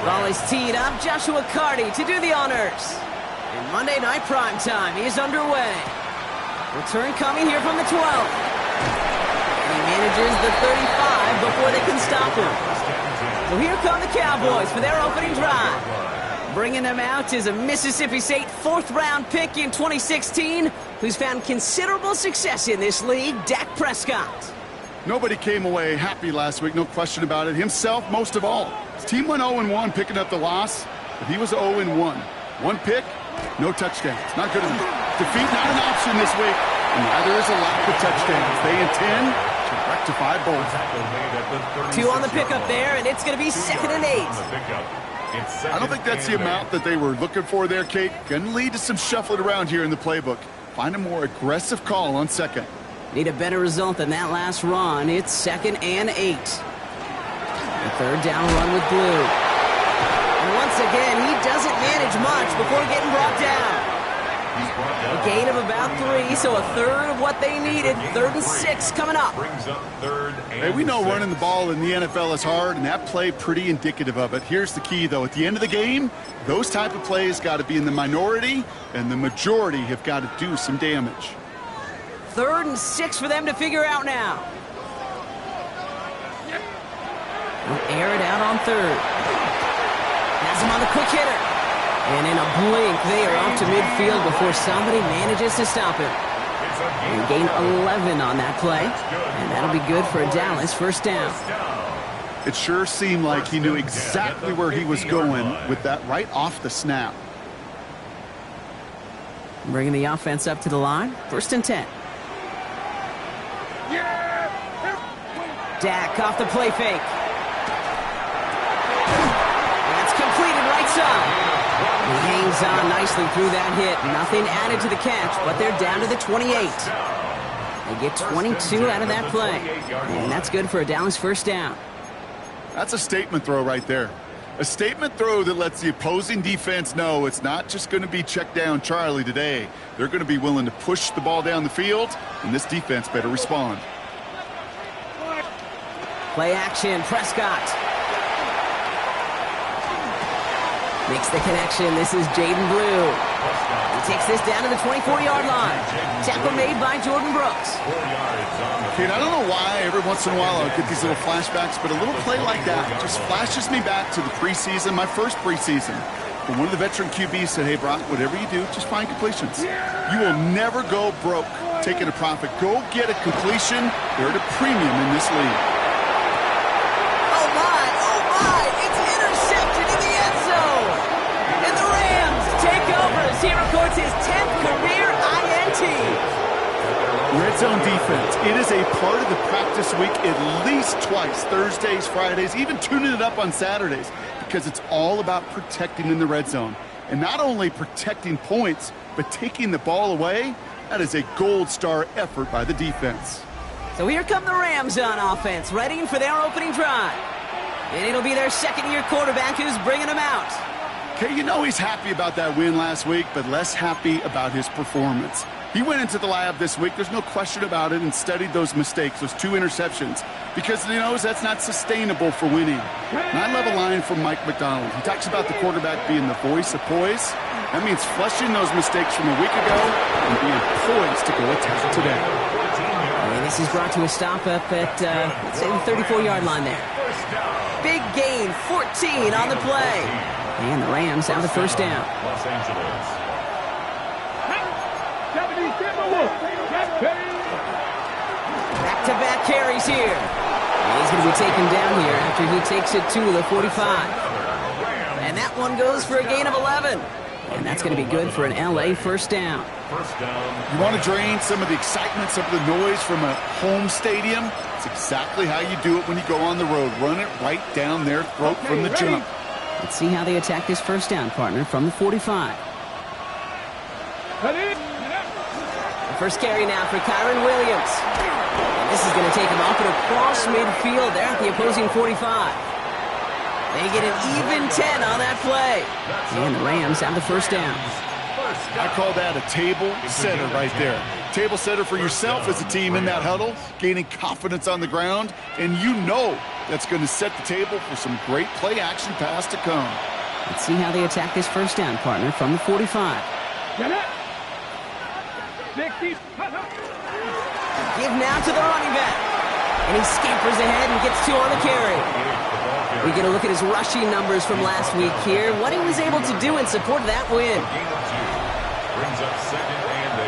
Ball is teed up. Joshua Carty to do the honors. And Monday Night Primetime is underway. Return coming here from the 12. And he manages the 35 before they can stop him. So here come the Cowboys for their opening drive. Bringing them out is a Mississippi State fourth-round pick in 2016 who's found considerable success in this league, Dak Prescott. Nobody came away happy last week, no question about it. Himself, most of all. His team went 0-1, picking up the loss, but he was 0-1. One pick, no touchdowns. Not good enough. Defeat not an option this week, and neither is a lack of touchdowns. They intend to rectify both. 2 on the pickup there, and it's going to be 2nd and 8. I don't think that's the amount that they were looking for there, Kate. Going to lead to some shuffling around here in the playbook. Find a more aggressive call on 2nd. Need a better result than that last run. It's 2nd and 8. The 3rd down run with Blue. And once again, he doesn't manage much before getting brought down. A gain of about 3, so a third of what they needed. 3rd and 6 coming up. Hey, we know running the ball in the NFL is hard, and that play pretty indicative of it. Here's the key, though. At the end of the game, those type of plays got to be in the minority, and the majority have got to do some damage. 3rd and 6 for them to figure out now. We'll air it out on 3rd. Has him on the quick hitter. And in a blink, they are off to midfield before somebody manages to stop him. And gain 11 on that play. And that'll be good for a Dallas 1st down. It sure seemed like he knew exactly where he was going with that right off the snap. Bringing the offense up to the line. 1st and 10. Dak off the play fake. That's completed right side. He hangs on nicely through that hit. Nothing added to the catch, but they're down to the 28. They get 22 out of that play. And that's good for a Dallas 1st down. That's a statement throw right there. A statement throw that lets the opposing defense know it's not just going to be check down Charlie today. They're going to be willing to push the ball down the field, and this defense better respond. Play action, Prescott. Makes the connection. This is Jaden Blue. He takes this down to the 24-yard line. Tackle made by Jordan Brooks. Kate, I don't know why every once in a while I get these little flashbacks, but a little play like that just flashes me back to the preseason, my first preseason. When one of the veteran QBs said, hey, Brock, whatever you do, just find completions. You will never go broke taking a profit. Go get a completion. They're at a premium in this league. He records his 10th career INT. Red zone defense. It is a part of the practice week at least twice. Thursdays, Fridays, even tuning it up on Saturdays. Because it's all about protecting in the red zone. And not only protecting points, but taking the ball away. That is a gold star effort by the defense. So here come the Rams on offense, ready for their opening drive. And it'll be their 2nd-year quarterback who's bringing them out. Okay, you know he's happy about that win last week, but less happy about his performance. He went into the lab this week, there's no question about it, and studied those mistakes, those 2 interceptions, because he knows that's not sustainable for winning. And I love a line from Mike McDonald. He talks about the quarterback being the voice of poise. That means flushing those mistakes from a week ago and being poised to go attack today. And this is brought to a stop up at, let's say, the 34-yard line there. Big gain, 14 on the play. And the Rams have the 1st down. Los Angeles. Back-to-back carries here. And he's going to be taken down here after he takes it to the 45. And that one goes for a gain of 11. And that's going to be good for an LA 1st down. You want to drain some of the excitement, some of the noise from a home stadium? It's exactly how you do it when you go on the road. Run it right down their throat from the jump. Let's see how they attack this 1st down, partner, from the 45. The First carry now for Kyron Williams. And this is going to take him up and across midfield there at the opposing 45. They get an even 10 on that play. And the Rams have the first down. I call that a table setter right there. Table setter for yourself as a team in that huddle, gaining confidence on the ground, and you know that's going to set the table for some great play action pass to come. Let's see how they attack this first down, partner, from the 45. Give now to the running back. And he scampers ahead and gets 2 on the carry. We get a look at his rushing numbers from last week here, what he was able to do in support of that win. Brings up 2nd and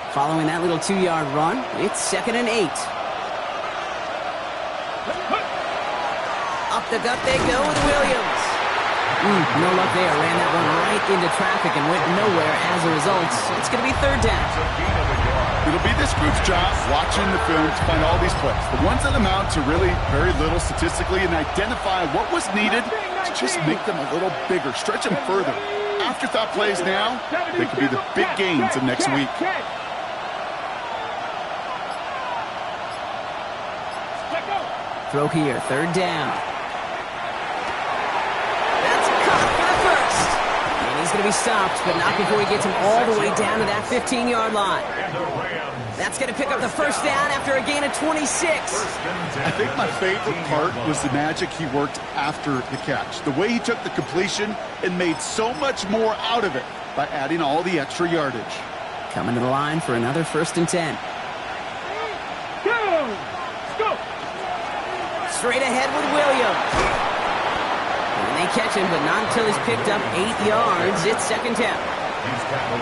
8. Following that little 2-yard run, it's 2nd and 8. Up the gut they go with Williams. No luck there. Ran that one right into traffic and went nowhere as a result. It's going to be 3rd down. It'll be this group's job watching the film to find all these plays. The ones that amount to really very little statistically and identify what was needed to just make them a little bigger, stretch them further. Afterthought plays now, they could be the big gains of next week. Throw here, 3rd down. That's caught for the first. And he's going to be stopped, but not before he gets him all the way down to that 15-yard line. That's going to pick up the first down after a gain of 26. I think my favorite part was the magic he worked after the catch. The way he took the completion and made so much more out of it by adding all the extra yardage. Coming to the line for another 1st and 10. Go! Straight ahead with Williams. And they catch him, but not until he's picked up 8 yards. It's 2nd down.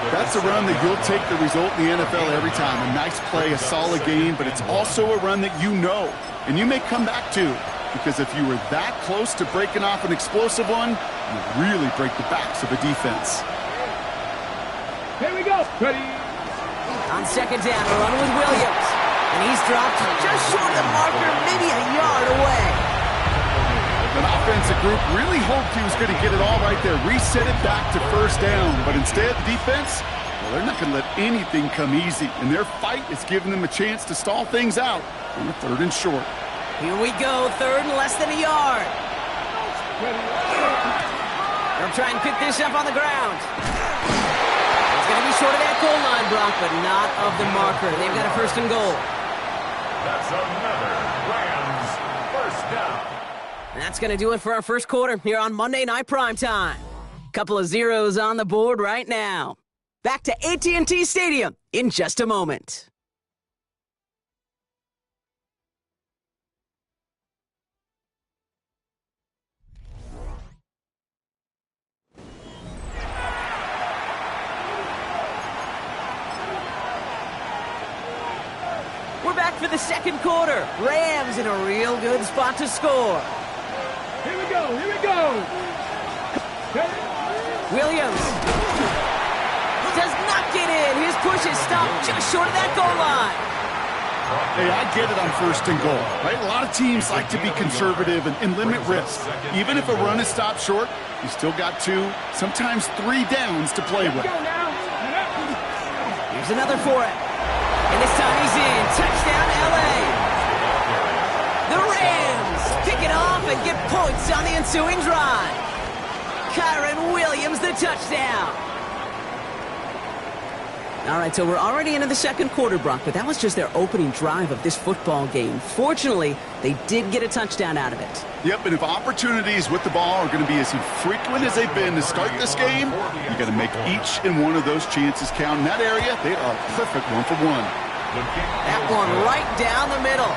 That's a run that you'll take the result in the NFL every time. A nice play, a solid game, but it's also a run that you know, and you may come back to, because if you were that close to breaking off an explosive one, you really break the backs of a defense. Here we go. Ready. On 2nd down, a run with Williams. And he's dropped just short of the marker, maybe a yard away. An offensive group really hoped he was going to get it all right there, reset it back to 1st down. But instead, the defense, well, they're not going to let anything come easy. And their fight is giving them a chance to stall things out on a 3rd and short. Here we go, 3rd and less than a yard. They'll try and pick this up on the ground. It's going to be short of that goal line, Brock, but not of the marker. They've got a 1st and goal. That's another Rams 1st down. And that's going to do it for our first quarter here on Monday Night Primetime. Couple of zeros on the board right now. Back to AT&T Stadium in just a moment. We're back for the 2nd quarter. Rams in a real good spot to score. Here we go. Here we go. Williams does not get in. His push is stopped just short of that goal line. Hey, I get it on 1st and goal, right? A lot of teams like to be conservative and limit risk. Even if a run is stopped short, you still got 2, sometimes 3 downs to play with. Here's another for it. And this time he's in. Touchdown, LA. The Rams pick it off and get points on the ensuing drive. Kyron Williams, the touchdown. All right, so we're already into the 2nd quarter, Brock, but that was just their opening drive of this football game. Fortunately, they did get a touchdown out of it. Yep, and if opportunities with the ball are going to be as infrequent as they've been to start this game, you got to make each and one of those chances count. In that area, they are perfect 1-for-1. That one right down the middle.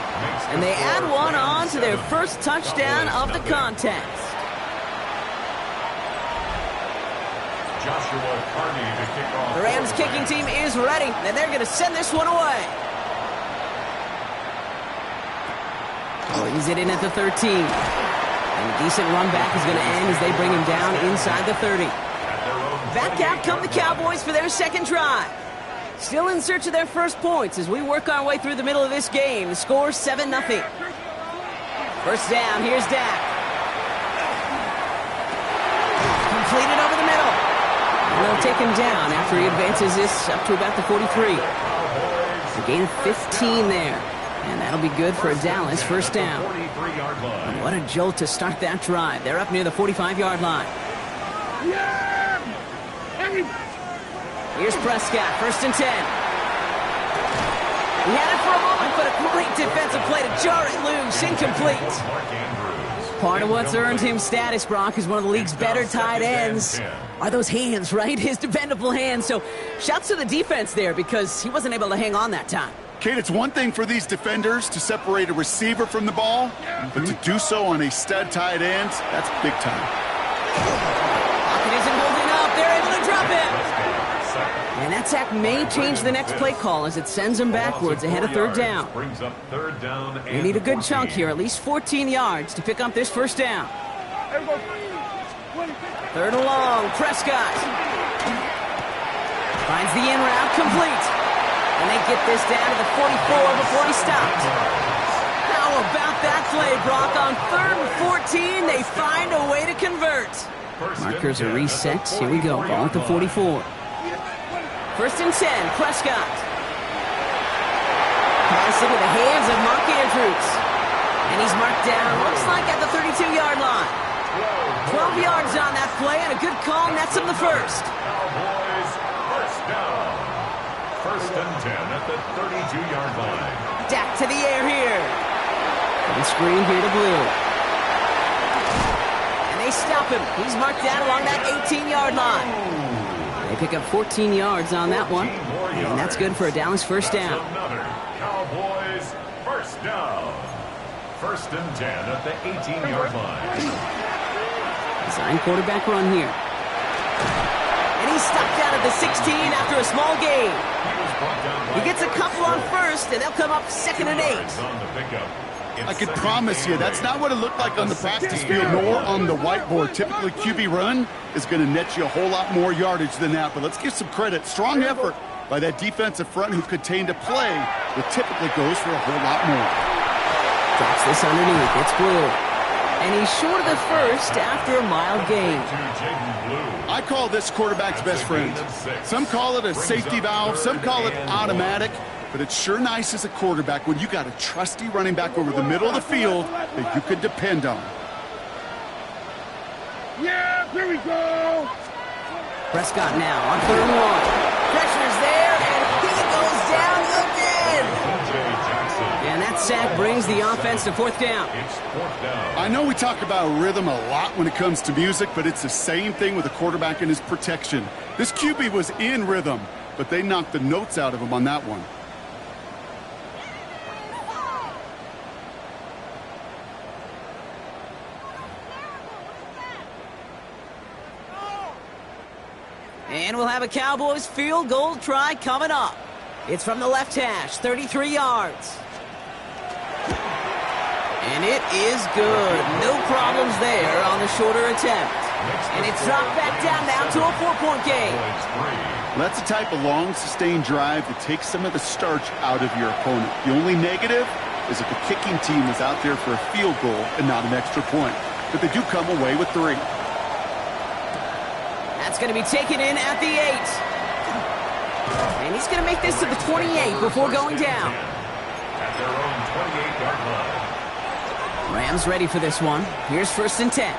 And they add one on to their first touchdown of the contest. The Rams kicking team is ready, and they're going to send this one away. Brings it in at the 13. And a decent run back is going to end as they bring him down inside the 30. Back out come the Cowboys for their 2nd drive. Still in search of their first points as we work our way through the middle of this game. The score 7-0. First down, here's Dak. complete it over the middle. And they'll take him down after he advances this up to about the 43. A gain of 15 there. And that'll be good for a Dallas first down. And what a jolt to start that drive. They're up near the 45-yard line. Here's Prescott, first and 10. He had it for a moment, but a great defensive play to jar it loose. Incomplete. Part of what's earned him status, Brock, is one of the league's better tight ends. Are those hands, right? His dependable hands. So shouts to the defense there because he wasn't able to hang on that time. Kate, it's one thing for these defenders to separate a receiver from the ball, but to do so on a stud tight end, that's big time. Pocket isn't holding up. They're able to drop him. And that sack may change the next play call as it sends him backwards ahead of third down. They need a good chunk here, at least 14 yards to pick up this first down. Third and long, Prescott. Finds the in route, complete. And they get this down to the 44 before he stopped. How about that play, Brock? On 3rd and 14, they find a way to convert. Markers are reset. Here we go. Ball at the 44. First and 10, Prescott. Pass into the hands of Mark Andrews. And he's marked down, looks like at the 32-yard line. 12 yards on that play, and a good call nets him the first. Cowboys, first down. First and 10 at the 32-yard line. Dak to the air here. And screen here to Blue. And they stop him. He's marked down along that 18-yard line. They pick up 14 yards on that one. And that's good for a Dallas first down. Another Cowboys, first down. First and 10 at the 18-yard line. Design quarterback run here. And he's stopped out at the 16 after a small gain. He gets a couple on first, and they'll come up 2nd and 8. I can promise you, that's not what it looked like on the practice field nor on the whiteboard. Typically, QB run is going to net you a whole lot more yardage than that. But let's give some credit. Strong effort by that defensive front who contained a play that typically goes for a whole lot more. Drops this underneath. It's Blue. And he's short of the first after a mild gain. I call this quarterback's best friend. Some call it a safety valve, some call it automatic, but it's sure nice as a quarterback when you got a trusty running back over the middle of the field that you could depend on. Yeah, here we go. Prescott now on 3rd and 1. Pressure's there, and he goes down again. And that sack brings the offense to 4th down. I know we talk about rhythm a lot when it comes to music, but it's the same thing with a quarterback and his protection. This QB was in rhythm, but they knocked the notes out of him on that one. And we'll have a Cowboys field goal try coming up. It's from the left hash, 33 yards. And it is good. No problems there on the shorter attempt. And it's dropped back down now to a 4-point game. That's the type of long, sustained drive that takes some of the starch out of your opponent. The only negative is if the kicking team is out there for a field goal and not an extra point. But they do come away with 3. That's going to be taken in at the 8. And he's going to make this to the 28 before going down. At their own 28-yard line. Rams ready for this one. Here's 1st and 10.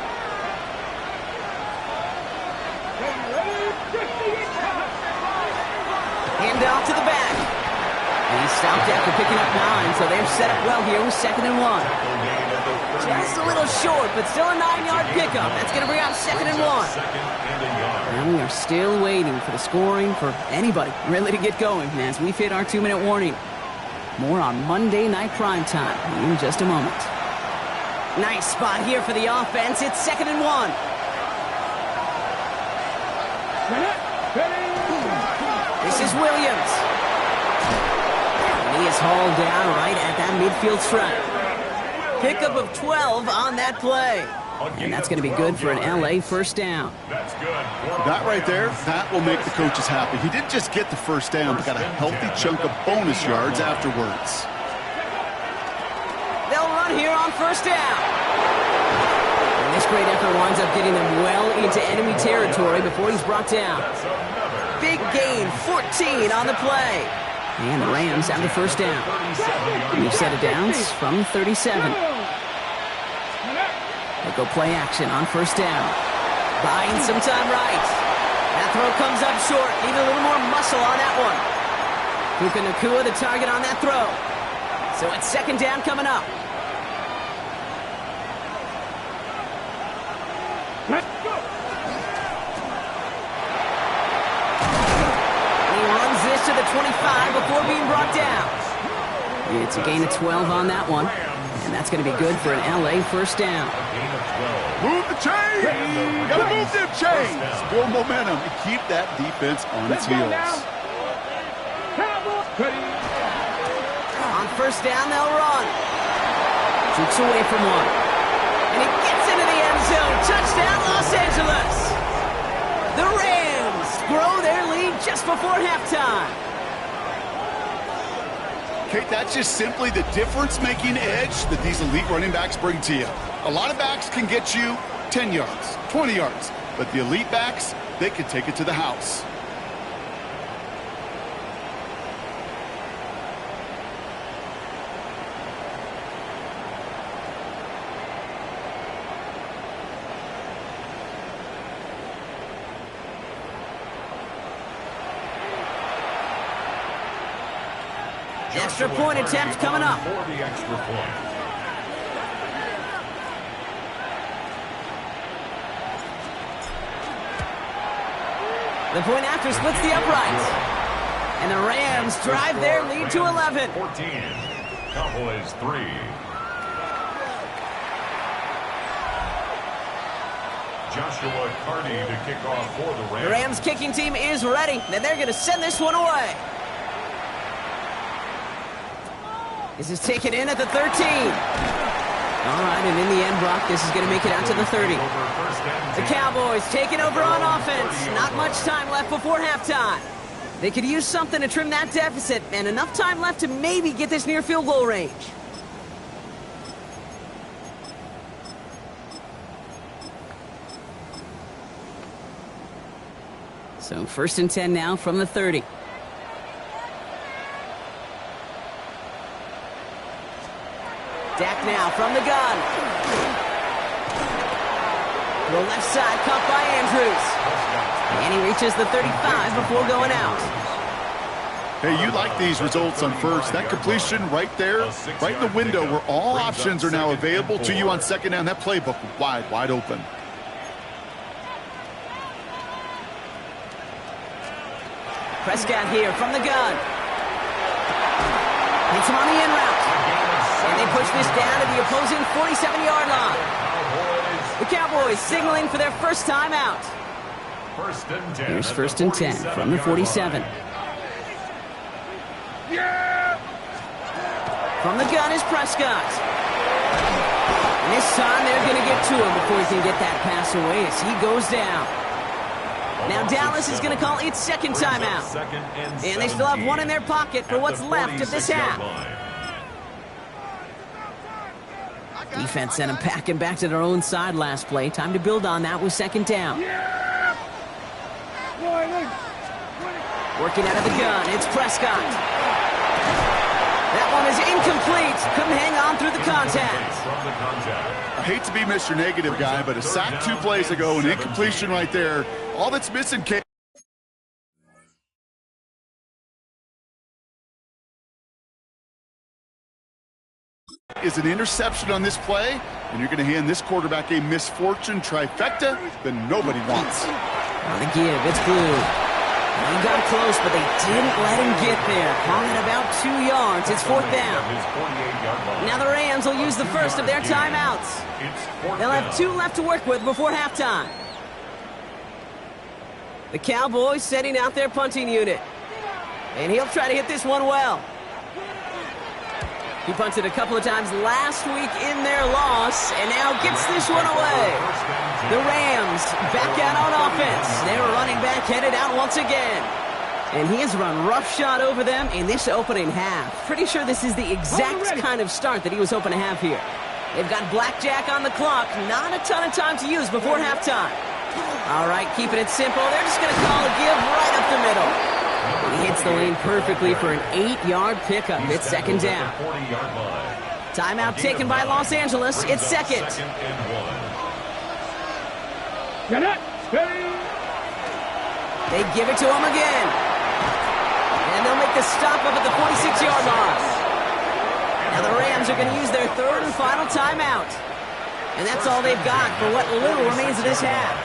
Hand off to the back. And he's stopped after picking up 9, so they're set up well here with 2nd and 1. Just a little short, but still a 9-yard pickup. That's going to bring out 2nd and 1. And we are still waiting for the scoring for anybody really to get going as we've hit our 2-minute warning. More on Monday Night Primetime in just a moment. Nice spot here for the offense. It's 2nd and 1. This is Williams. And he is hauled down right at that midfield stripe. Pickup of 12 on that play. And that's going to be good for an LA first down. That's good. That right there, that will make the coaches happy. He didn't just get the first down, but got a healthy chunk of bonus yards afterwards. They'll run here on 1st down. And this great effort winds up getting them well into enemy territory before he's brought down. Big gain, 14 on the play. And the Rams have the first down. New set of downs from 37. They'll go play action on first down. Buying some time right. That throw comes up short. Need a little more muscle on that one. Puka Nacua the target on that throw. So it's second down coming up. Let's go. He runs this to the 25 before being brought down. It's a gain of 12 on that one. And that's going to be good for an LA first down. Move the chains! Gotta move them chains! Build momentum and keep that defense on its heels. On first down, they'll run. Jukes away from one. And he gets into the end zone. Touchdown, Los Angeles! The Rams grow their lead just before halftime. Kate, that's just simply the difference-making edge that these elite running backs bring to you. A lot of backs can get you 10 yards, 20 yards, but the elite backs, they can take it to the house. Extra point attempt coming up. For the extra point. The point after splits the uprights. And the Rams drive their lead to 11. 14. Cowboys 3. Joshua Carty to kick off for the Rams. The Rams kicking team is ready, and they're going to send this one away. This is taken in at the 13. All right, and in the end, Brock, this is going to make it out to the 30. The Cowboys taking over on offense. Not much time left before halftime. They could use something to trim that deficit, and enough time left to maybe get this near field goal range. So first and 10 now from the 30. Dak now from the gun. The left side caught by Andrews. And he reaches the 35 before going out. Hey, you like these results on first. That completion right there, right in the window where all options are now available to you on second down. That playbook wide open. Prescott here from the gun. Hits him on the in route. And they push this down to the opposing 47-yard line. The Cowboys signaling for their first time out. Here's first and 10 from the 47. From the gun is Prescott. And this time they're going to get to him before he can get that pass away as he goes down. Now Dallas is going to call its second timeout. And they still have one in their pocket for what's left of this half. Defense sent him packing back to their own side last play. Time to build on that with second down. Working out of the gun, it's Prescott. That one is incomplete. Couldn't hang on through the contact. I hate to be Mr. Negative guy, but a sack 2 plays ago, an incompletion right there. All that's missing, Kate, is an interception on this play, and you're going to hand this quarterback a misfortune trifecta that nobody wants. On the give, it's Blue. He got close, but they didn't let him get there. Calling it about 2 yards. It's fourth down. Now the Rams will use the first of their timeouts. They'll have 2 left to work with before halftime. The Cowboys setting out their punting unit. And he'll try to hit this one well. He punted a couple of times last week in their loss, and now gets this one away. The Rams back out on offense. Their running back headed out once again. And he has run roughshod over them in this opening half. Pretty sure this is the exact kind of start that he was hoping to have here. They've got blackjack on the clock. Not a ton of time to use before halftime. All right, keeping it simple. They're just going to call a give right up the middle. And he hits the lane perfectly for an 8-yard pickup. It's second down. Timeout taken by Los Angeles. It's second. They give it to him again. And they'll make the stop up at the 46-yard line. Now the Rams are going to use their third and final timeout. And that's all they've got for what little remains of this half.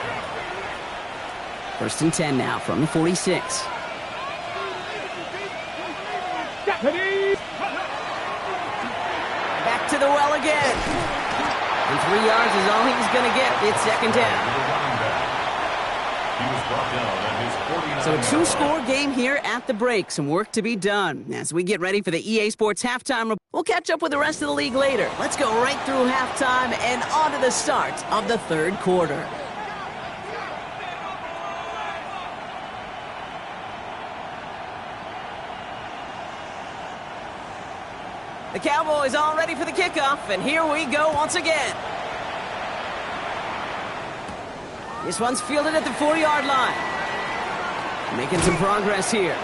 First and 10 now from the 46. Back to the well again. And 3 yards is all he's going to get. It's second down. So a 2-score game here at the break. Some work to be done. As we get ready for the EA Sports halftime, we'll catch up with the rest of the league later. Let's go right through halftime and on to the start of the third quarter. The Cowboys all ready for the kickoff, and here we go once again. This one's fielded at the 4-yard line. Making some progress here.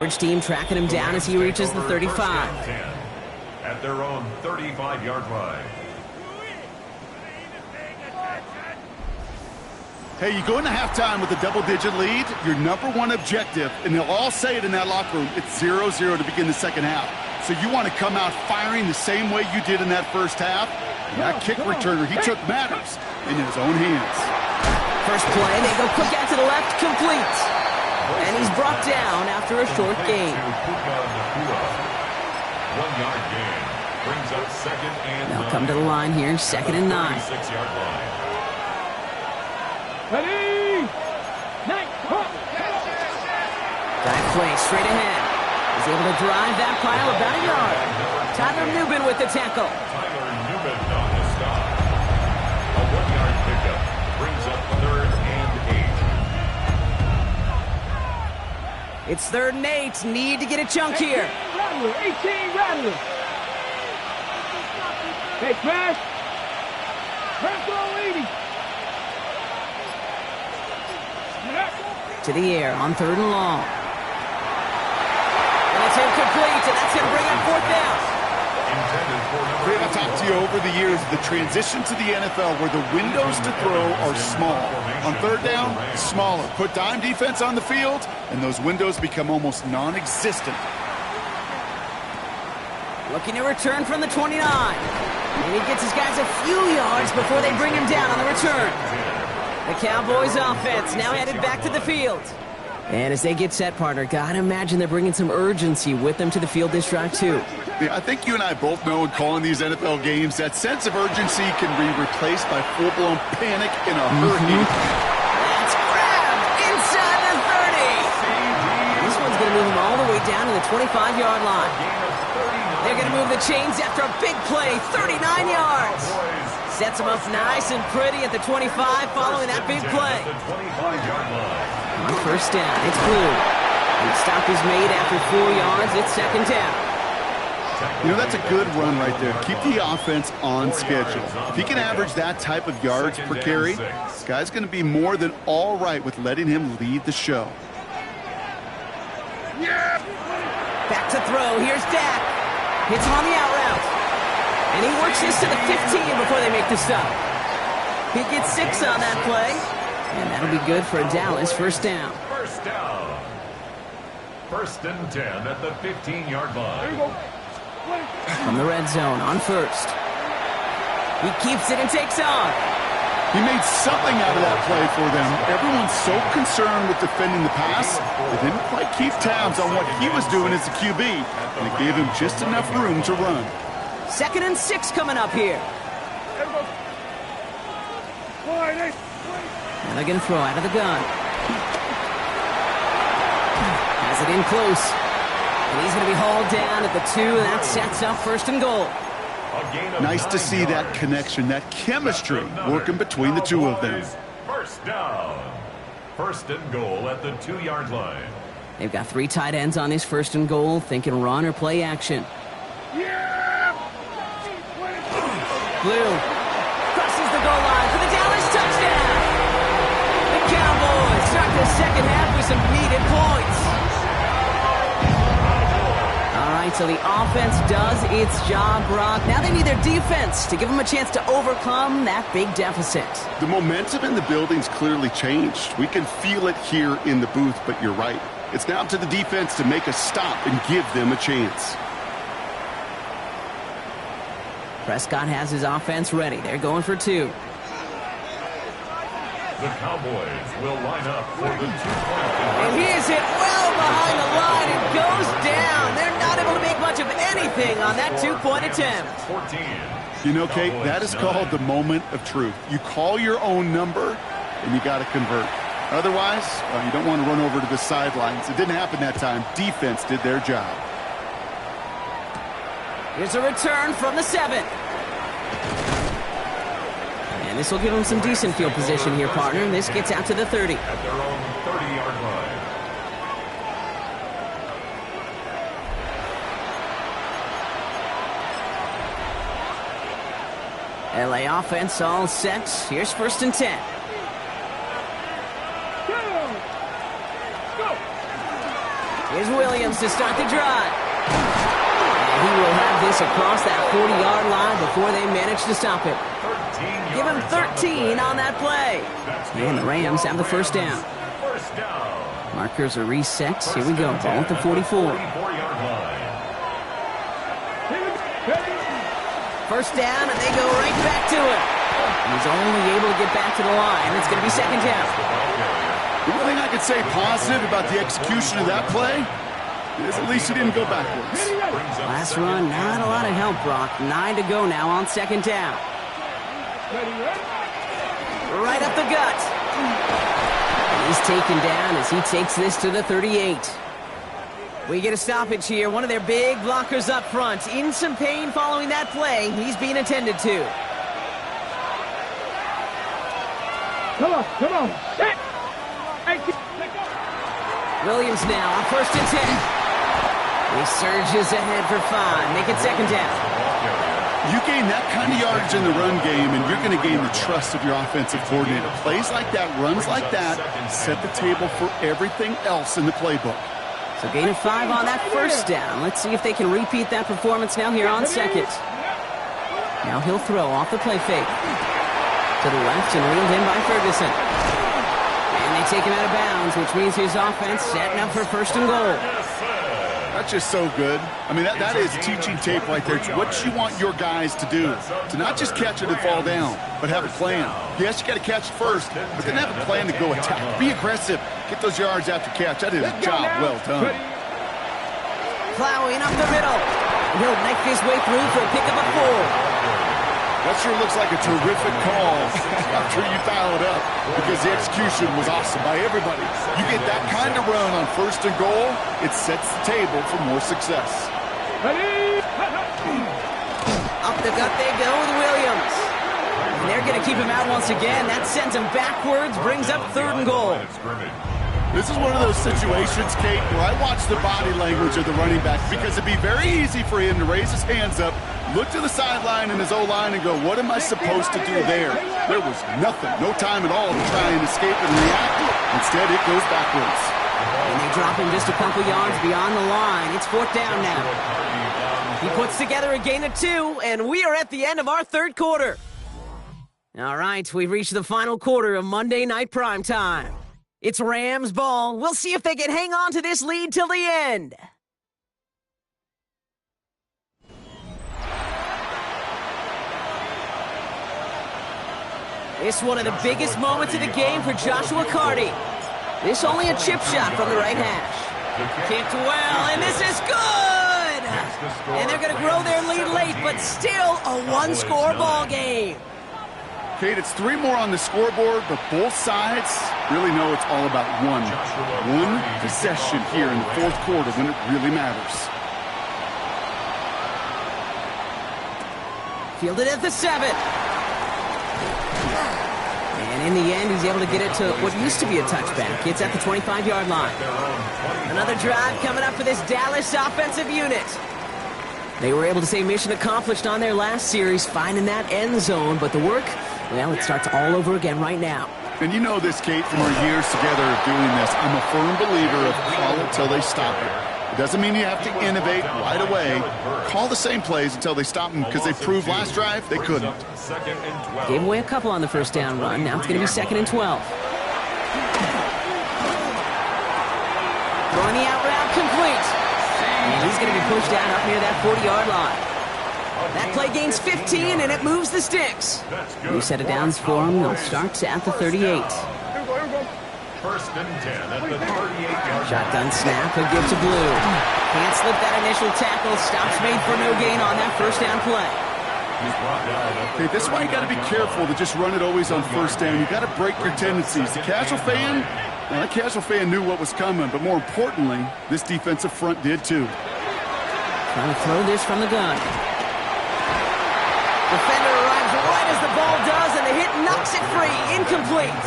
Orange team tracking him down as he reaches the 35. At their own 35-yard line. Hey, you go into halftime with a double-digit lead, your number one objective, and they'll all say it in that locker room, it's 0-0 to begin the second half. So you want to come out firing the same way you did in that first half. And that kick returner, he took matters in his own hands. First play, they go quick out to the left, complete. And he's brought down after a short gain. 1-yard gain brings up second and They'll come to the line here, second and 9. 6-yard line. Ready? Dive play straight ahead. He's able to drive that pile about a yard. Tyler Newman with the tackle. Tyler Newman on the stop. A 1-yard pickup brings up third and 8. It's third and 8. Need to get a chunk here. 18 Rattler. Hey, Crash. Crash on 80. To the air on third and long. And it's incomplete, and that's going to bring up fourth down. Greg, I've talked to you over the years, the transition to the NFL where the windows to throw are small. On third down, smaller. Put dime defense on the field, and those windows become almost non-existent. Looking to return from the 29. And he gets his guys a few yards before they bring him down on the return. The Cowboys offense now headed back to the field. And as they get set, partner, gotta imagine they're bringing some urgency with them to the field this drive, too. Yeah, I think you and I both know in calling these NFL games, that sense of urgency can be replaced by full-blown panic in a hurry. That's grabbed inside the 30. This one's going to move them all the way down to the 25-yard line. They're going to move the chains after a big play, 39 yards. Sets them up nice and pretty at the 25 following that big play. On first down, it's Blue. And the stop is made after 4 yards. It's second down. You know, that's a good run right there. Keep the offense on schedule. If he can average that type of yards per carry, this guy's going to be more than all right with letting him lead the show. Back to throw. Here's Dak. Hits him on the out route. And he works this to the 15 before they make the stop. He gets 6 on that play. And that'll be good for a Dallas first down. First down. First and 10 at the 15-yard line. From the red zone on first. He keeps it and takes off. He made something out of that play for them. Everyone's so concerned with defending the pass, they didn't quite keep tabs on what he was doing as a QB, and it gave him just enough room to run. 2nd and 6 coming up here. And they're going to throw out of the gun. Has it in close. And he's going to be hauled down at the 2, and that sets up first and goal. Nice to see that connection, that chemistry working between the two of them. First down. First and goal at the 2-yard line. They've got 3 tight ends on this first and goal, thinking run or play action. Blue crosses the goal line for the Dallas touchdown. The Cowboys start the second half with some needed points. All right, so the offense does its job, Brock. Now they need their defense to give them a chance to overcome that big deficit. The momentum in the building's clearly changed. We can feel it here in the booth, but you're right. It's now to the defense to make a stop and give them a chance. Prescott has his offense ready. They're going for 2. The Cowboys will line up for the 2-point. And he is hit well behind the line and goes down. They're not able to make much of anything on that 2-point attempt. 14. You know, Kate, that is called the moment of truth. You call your own number, and you got to convert. Otherwise, well, you don't want to run over to the sidelines. It didn't happen that time. Defense did their job. Here's a return from the 7. And this will give them some decent field position here, partner. This gets out to the 30. At their own 30-yard line. LA offense all set. Here's first and 10. Here's Williams to start the drive. And he will have this across that 40-yard line before they manage to stop it. Give him 13 on that play. And the Rams have the first down. First down. Markers are reset. Here we go. Ball at the 44. 44-yard line. First down, and they go right back to it. He's only able to get back to the line. It's going to be second down. The only thing I could say positive about the execution of that play is at least he didn't go backwards. Last run, not a lot of help, Brock. 9 to go now on second down. Right up the gut. He's taken down as he takes this to the 38. We get a stoppage here. One of their big blockers up front. In some pain following that play. He's being attended to. Come on. Williams now on first and 10. He surges ahead for 5. Make it second down. You gain that kind of yardage in the run game, and you're going to gain the trust of your offensive coordinator. Plays like that, runs like that, set the table for everything else in the playbook. So gain of 5 on that first down. Let's see if they can repeat that performance now here on second. Now he'll throw off the play fake. To the left and reeled in by Ferguson. And they take him out of bounds, which means his offense setting up for first and goal. That's just so good. I mean, that is teaching tape right there. It's what you want your guys to do. To not just catch it and fall down, but have a plan. Yes, you got to catch it first, but then have a plan to go attack. Be aggressive. Get those yards after catch. That is a job well done. Plowing up the middle. He'll knife his way through for a pickup of 4. That sure looks like a terrific call after you dial it up, because the execution was awesome by everybody. You get that kind of run on 1st and goal, it sets the table for more success. Up the gut they go with Williams. And they're going to keep him out once again. That sends him backwards, brings up 3rd and goal. This is one of those situations, Kate, where I watch the body language of the running back, because it'd be very easy for him to raise his hands up, look to the sideline in his O-line and go, what am I supposed to do there? There was nothing, no time at all to try and escape and react. Instead, it goes backwards. And they drop him just a couple yards beyond the line. It's 4th down now. He puts together a gain of 2, and we are at the end of our 3rd quarter. All right, we've reached the final quarter of Monday Night Primetime. It's Rams ball. We'll see if they can hang on to this lead till the end. It's one of the biggest moments of the game for Joshua Carty. This only a chip shot from the right hash. Kicked well, and this is good! And they're going to grow their lead late, but still a one-score ball game. Kate, it's 3 more on the scoreboard, but both sides really know it's all about one possession here in the 4th quarter when it really matters. Fielded at the 7. And in the end, he's able to get it to what used to be a touchback. It's at the 25-yard line. Another drive coming up for this Dallas offensive unit. They were able to say mission accomplished on their last series, finding that end zone, but the work, well, it starts all over again right now. And you know this, Kate, from our years together of doing this. I'm a firm believer of call it till they stop it. It doesn't mean you have to innovate right away. Call the same plays until they stop them, because they proved last drive they couldn't. Gave away a couple on the 1st down run. Now it's going to be 2nd and 12. Throwing the out route complete. And he's going to be pushed down up near that 40-yard line. That play gains 15, and it moves the sticks. New set of downs for him. They'll start at the 38. 1st and 10 at the 38-yard line. Shotgun snap, a give to Blue. Can't slip that initial tackle. Stops made for no gain on that 1st down play. Okay, this is why you got to be careful to just run it always on 1st down. You got to break your tendencies. The casual fan, well, that casual fan knew what was coming, but more importantly, this defensive front did too. Trying to throw this from the gun. Defender arrives right as the ball does, and the hit knocks it free. Incomplete.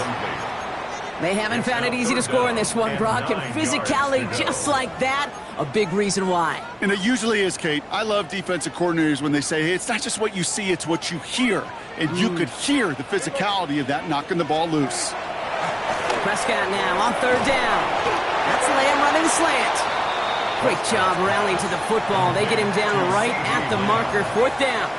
They haven't found it easy to score in this one, Brock, and physicality just like that, a big reason why. And it usually is, Kate. I love defensive coordinators when they say, hey, it's not just what you see, it's what you hear. And you could hear the physicality of that knocking the ball loose. Prescott now on 3rd down. That's Lamb running slant. Great job rallying to the football. They get him down right at the marker, 4th down.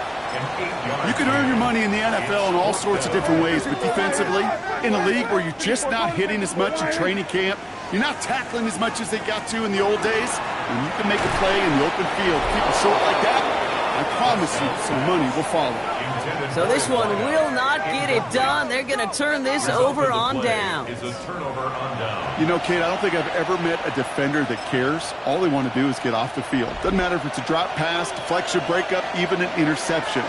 You can earn your money in the NFL in all sorts of different ways, but defensively, in a league where you're just not hitting as much in training camp, you're not tackling as much as they got to in the old days, and you can make a play in the open field. Keep it short like that, I promise you some money will follow. So this one will not get it done. They're going to turn this over on down. You know, Kate, I don't think I've ever met a defender that cares. All they want to do is get off the field. Doesn't matter if it's a drop pass, deflection, breakup, even an interception.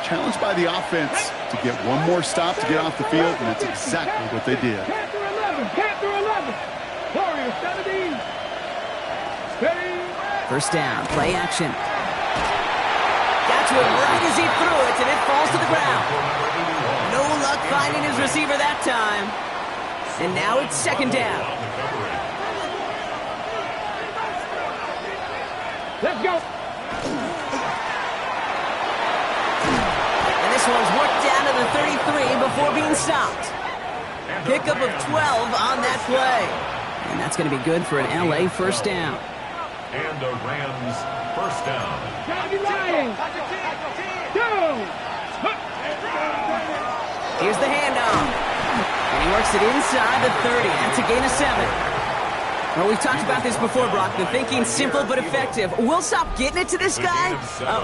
Challenged by the offense to get one more stop to get off the field, and that's exactly what they did. Can't through 11. Can't through 11. Warriors 17. Steady. 1st down, play action. Got to him right as he threw it, and it falls to the ground. No luck finding his receiver that time. And now it's 2nd down. Let's go. And this one's worked down to the 33 before being stopped. Pickup of 12 on that play. And that's going to be good for an LA 1st down. And the Rams 1st down. Here's the handoff. And he works it inside the 30. That's a gain of 7. Well, we've talked about this before, Brock. The thinking's simple but effective. We'll stop getting it to this guy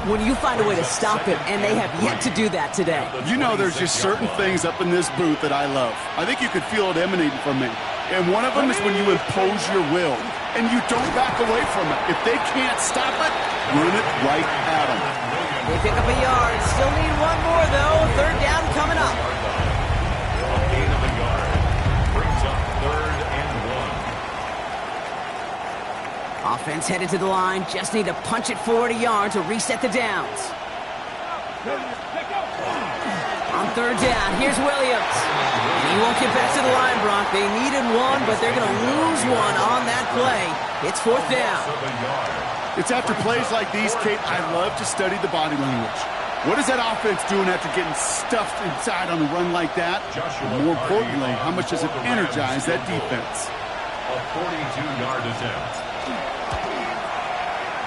when you find a way to stop him, and they have yet to do that today. You know there's just certain things up in this booth that I love. I think you could feel it emanating from me. And one of them is when you impose your will, and you don't back away from it. If they can't stop it, run it right at them. They pick up a yard. Still need one more, though. Third down coming up. A gain of a yard brings up 3rd and 1. Offense headed to the line. Just need to punch it forward a yard to reset the downs. On 3rd down, here's Williams. And he won't get back to the line, Brock. They needed one, but they're going to lose one on that play. It's 4th down. It's after plays like these, Kate, I love to study the body language. What is that offense doing after getting stuffed inside on a run like that? And more importantly, how much does it energize that defense? A 42-yard attempt.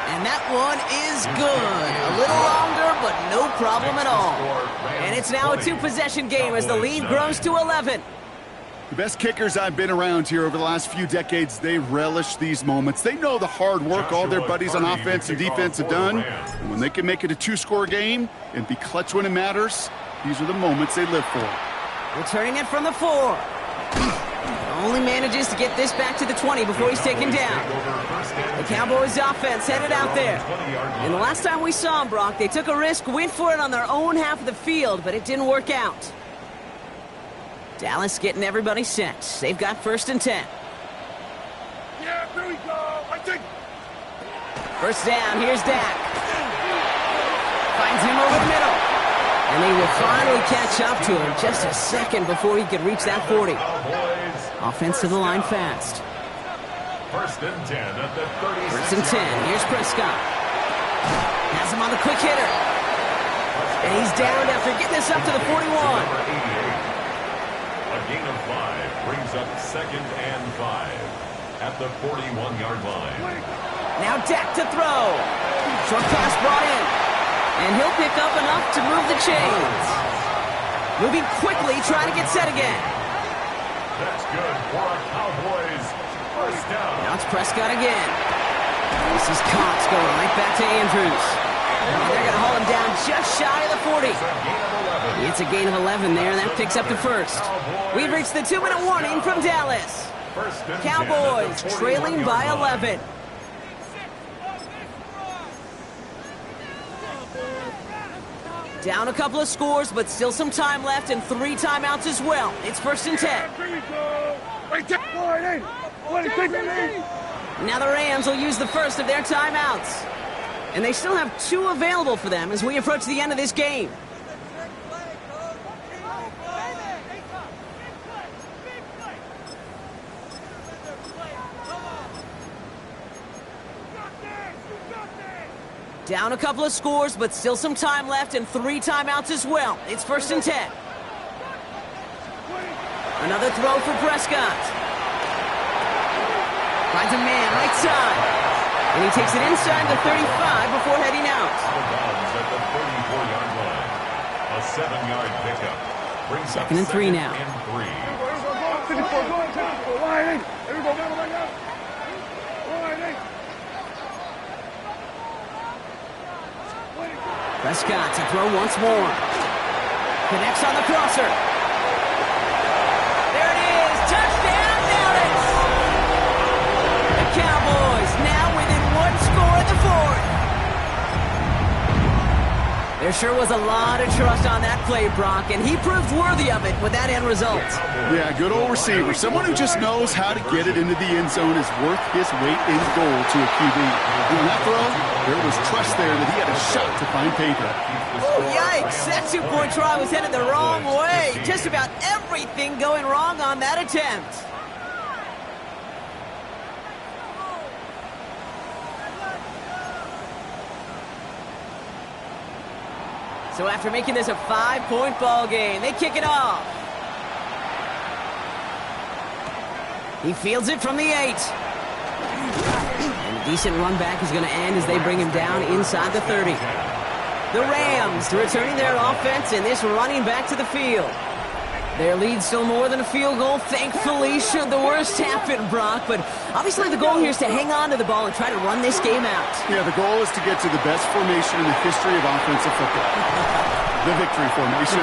And that one is good. A little longer, but no problem at all. And it's now a 2-possession game as the lead grows to 11. The best kickers I've been around here over the last few decades, they relish these moments. They know the hard work all their buddies on offense and defense have done. And when they can make it a 2-score game and be clutch when it matters, these are the moments they live for. Returning it from the 4. Only manages to get this back to the 20 before he's taken down. The Cowboys offense headed out there. And the last time we saw them, Brock, they took a risk, went for it on their own half of the field, but it didn't work out. Dallas getting everybody set. They've got 1st and 10. Yeah, here we go. I think. 1st down, here's Dak. Finds him over the middle. And they will finally catch up to him just a second before he could reach that 40. Offense to the line fast. 1st and 10 at the 36. 1st and 10. Here's Prescott. Has him on the quick hitter. And he's down after getting this up to the 41. A gain of 5 brings up 2nd and 5 at the 41-yard line. Now Dak to throw. Short pass brought in. And he'll pick up enough to move the chains. Moving quickly, trying to get set again. That's good for a Cowboys 1st down. Now it's Prescott again. This is Cox going right back to Andrews. And they're going to haul him down just shy of the 40. It's a gain of 11 there, and that picks up the 1st. We've reached the 2-minute warning from Dallas. Cowboys trailing by 11. Down a couple of scores, but still some time left and 3 timeouts as well. It's 1st and 10. Now the Rams will use the first of their timeouts. And they still have 2 available for them as we approach the end of this game. Down a couple of scores, but still some time left and 3 timeouts as well. It's 1st and 10. Another throw for Prescott. Finds a man right side. And he takes it inside the 35 before heading out. At the 34-yard line. A 7-yard pickup. Brings up 2nd and 3 now. Prescott to throw once more. Connects on the crosser. There it is. Touchdown, Dallas. The Cowboys now within 1 score in the 4th. There sure was a lot of trust on that play, Brock, and he proved worthy of it with that end result. Yeah, good old receiver. Someone who just knows how to get it into the end zone is worth his weight in gold to a QB. And on that throw, there was trust there that he had a shot to find pay dirt. Oh, yikes. That 2-point try was headed the wrong way. Just about everything going wrong on that attempt. So after making this a 5-point ball game, they kick it off. He fields it from the 8. And a decent run back is going to end as they bring him down inside the 30. The Rams returning their offense and this running back to the field. Their lead's still more than a field goal, thankfully, should the worst happen, Brock. But obviously the goal here is to hang on to the ball and try to run this game out. Yeah, the goal is to get to the best formation in the history of offensive football. The victory formation.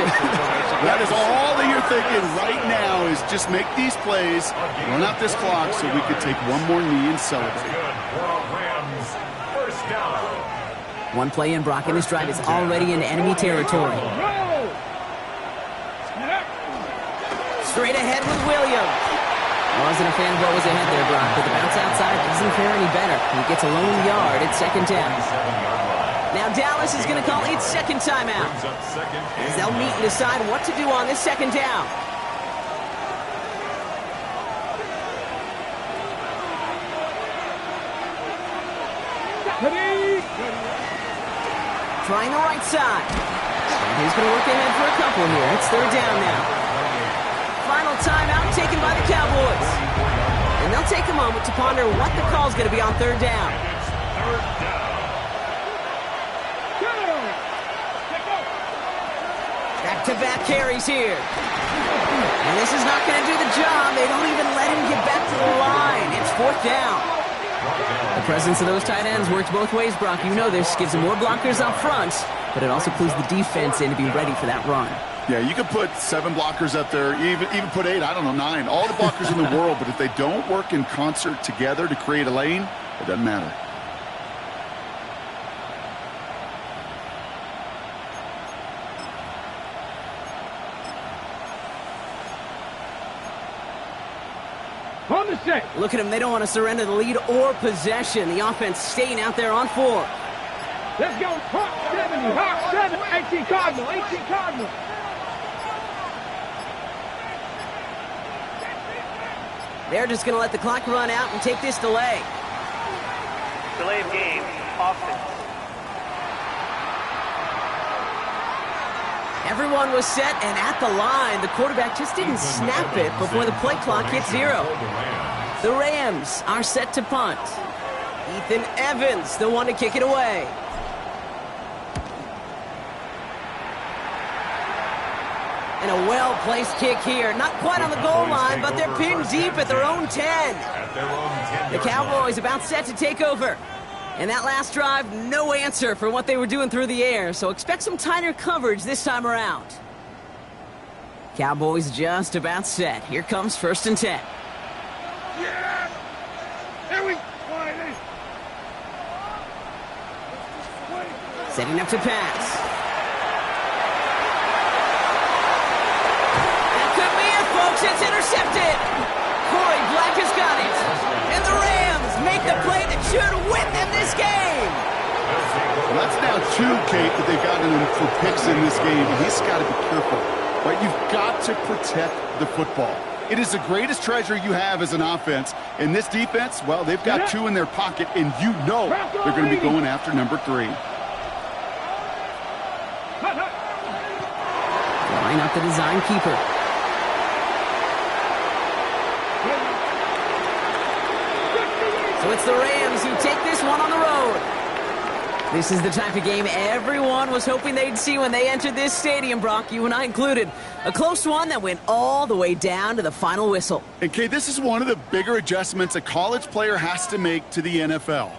That is all that you're thinking right now is just make these plays, run out this clock so we could take one more knee and celebrate. First down. One play in, Brock, and this drive is already in enemy territory. Straight ahead with Williams. Wasn't a fan of what was ahead there, Brock, but the bounce outside doesn't fare any better. He gets a lone yard at second down. Now Dallas is going to call its second timeout, as they'll meet and decide what to do on this second down. Trying the right side. And he's going to work ahead for a couple here. It's third down now. Final timeout taken by the Cowboys. And they'll take a moment to ponder what the call's going to be on third down. Back-to-back carries here. And this is not going to do the job. They don't even let him get back to the line. It's fourth down. The presence of those tight ends works both ways, Brock. You know this. Gives them more blockers up front, but it also clues the defense in to be ready for that run. Yeah, you could put 7 blockers up there, even put 8, I don't know, 9. All the blockers in the world, but if they don't work in concert together to create a lane, it doesn't matter. On the set. Look at them. They don't want to surrender the lead or possession. The offense staying out there on 4. Let's go. Hawk 70. Hawk 7. 18 Cardinal. 18 Cardinal. They're just going to let the clock run out and take this delay. Delay of game. Offense. Everyone was set and at the line. The quarterback just didn't snap it before the play clock hit 0. The Rams are set to punt. Ethan Evans, the one to kick it away. And a well-placed kick here. Not quite on the goal line, but they're pinned deep at their own 10. The Cowboys about set to take over. And that last drive, no answer for what they were doing through the air, so expect some tighter coverage this time around. Cowboys just about set. Here comes first and 10. Yeah. Here we go. Setting up to pass. That could be it, folks. It's intercepted. Corey Black has got it. And the Rams make the play that should win them this game. Well, that's now 2, Kate, that they've gotten him for picks in this game, and he's got to be careful. Right? You've got to protect the football. It is the greatest treasure you have as an offense. And this defense, well, they've got 2 in their pocket, and you know they're going to be going after number 3. Line up the design keeper. So it's the Rams who take this one on the road. This is the type of game everyone was hoping they'd see when they entered this stadium, Brock, you and I included. A close one that went all the way down to the final whistle. And, Kate, this is one of the bigger adjustments a college player has to make to the NFL.